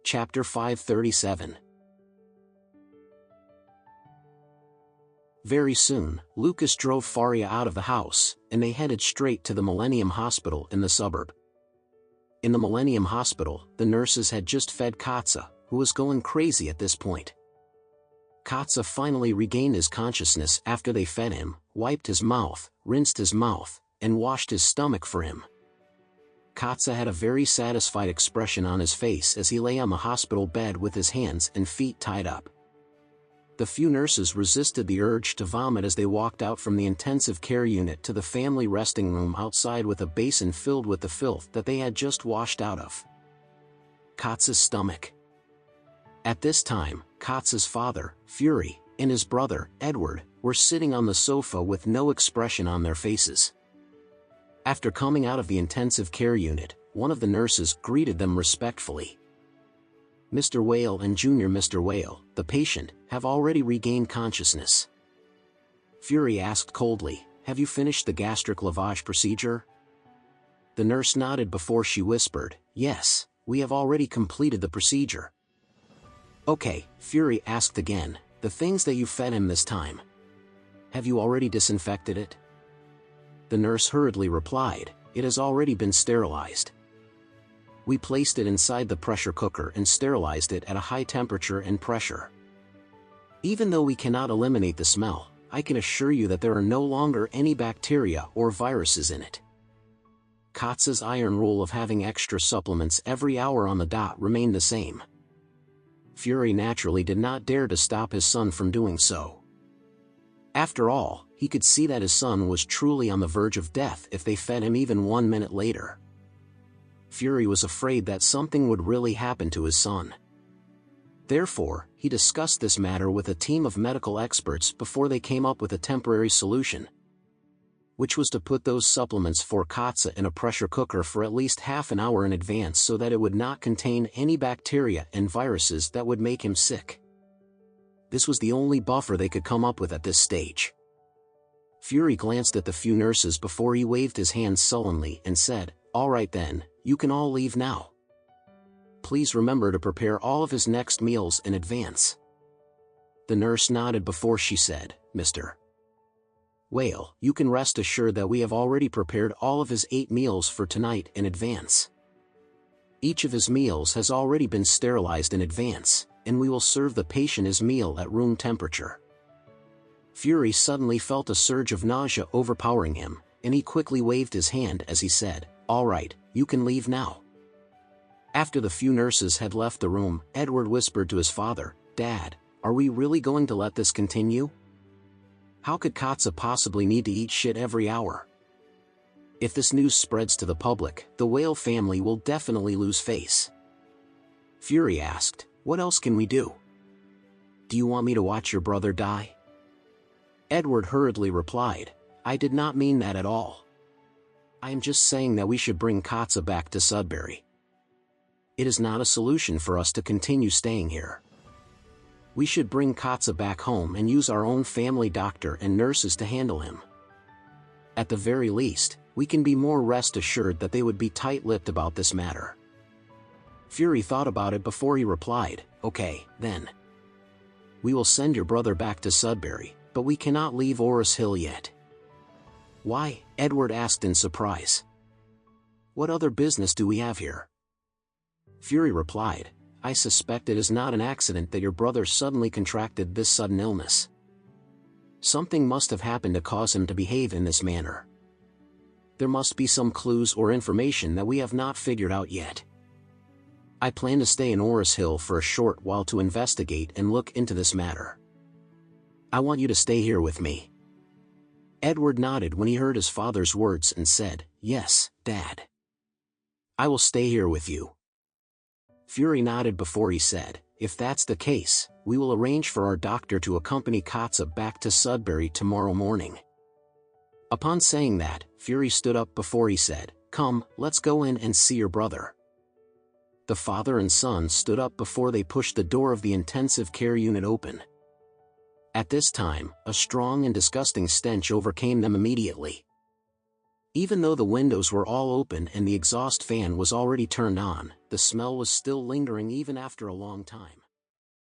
Chapter 537. Very soon, Lucas drove Faria out of the house, and they headed straight to the Millennium Hospital in the suburb. In the Millennium Hospital, the nurses had just fed Kataa, who was going crazy at this point. Kataa finally regained his consciousness after they fed him, wiped his mouth, rinsed his mouth, and washed his stomach for him. Kataa had a very satisfied expression on his face as he lay on the hospital bed with his hands and feet tied up. The few nurses resisted the urge to vomit as they walked out from the intensive care unit to the family resting room outside with a basin filled with the filth that they had just washed out of Kataa's stomach. At this time, Kataa's father, Fury, and his brother, Edward, were sitting on the sofa with no expression on their faces. After coming out of the intensive care unit, one of the nurses greeted them respectfully. Mr. Whale and Junior Mr. Whale, the patient, have already regained consciousness. Fury asked coldly, "Have you finished the gastric lavage procedure?" The nurse nodded before she whispered, "Yes, we have already completed the procedure." "Okay," Fury asked again, "the things that you fed him this time. Have you already disinfected it?" The nurse hurriedly replied, "It has already been sterilized. We placed it inside the pressure cooker and sterilized it at a high temperature and pressure. Even though we cannot eliminate the smell, I can assure you that there are no longer any bacteria or viruses in it." Kataa's iron rule of having extra supplements every hour on the dot remained the same. Fury naturally did not dare to stop his son from doing so. After all, he could see that his son was truly on the verge of death if they fed him even 1 minute later. Fury was afraid that something would really happen to his son. Therefore, he discussed this matter with a team of medical experts before they came up with a temporary solution, which was to put those supplements for Kataa in a pressure cooker for at least half an hour in advance so that it would not contain any bacteria and viruses that would make him sick. This was the only buffer they could come up with at this stage. Fury glanced at the few nurses before he waved his hand sullenly and said, "All right then, you can all leave now. Please remember to prepare all of his next meals in advance." The nurse nodded before she said, "Mr. Whale, you can rest assured that we have already prepared all of his 8 meals for tonight in advance. Each of his meals has already been sterilized in advance, and we will serve the patient his meal at room temperature." Fury suddenly felt a surge of nausea overpowering him, and he quickly waved his hand as he said, "All right, you can leave now." After the few nurses had left the room, Edward whispered to his father, "Dad, are we really going to let this continue? How could Kataa possibly need to eat shit every hour? If this news spreads to the public, the Whale family will definitely lose face." Fury asked, "What else can we do? Do you want me to watch your brother die?" Edward hurriedly replied, "I did not mean that at all. I am just saying that we should bring Kataa back to Sudbury. It is not a solution for us to continue staying here. We should bring Kataa back home and use our own family doctor and nurses to handle him. At the very least, we can be more rest assured that they would be tight-lipped about this matter." Fury thought about it before he replied, "Okay, then. We will send your brother back to Sudbury, but we cannot leave Orris Hill yet." "Why?" Edward asked in surprise. "What other business do we have here?" Fury replied, "I suspect it is not an accident that your brother suddenly contracted this sudden illness. Something must have happened to cause him to behave in this manner. There must be some clues or information that we have not figured out yet. I plan to stay in Orris Hill for a short while to investigate and look into this matter. I want you to stay here with me." Edward nodded when he heard his father's words and said, "Yes, Dad. I will stay here with you." Fury nodded before he said, "If that's the case, we will arrange for our doctor to accompany Kataa back to Sudbury tomorrow morning." Upon saying that, Fury stood up before he said, "Come, let's go in and see your brother." The father and son stood up before they pushed the door of the intensive care unit open. At this time, a strong and disgusting stench overcame them immediately. Even though the windows were all open and the exhaust fan was already turned on, The smell was still lingering even after a long time.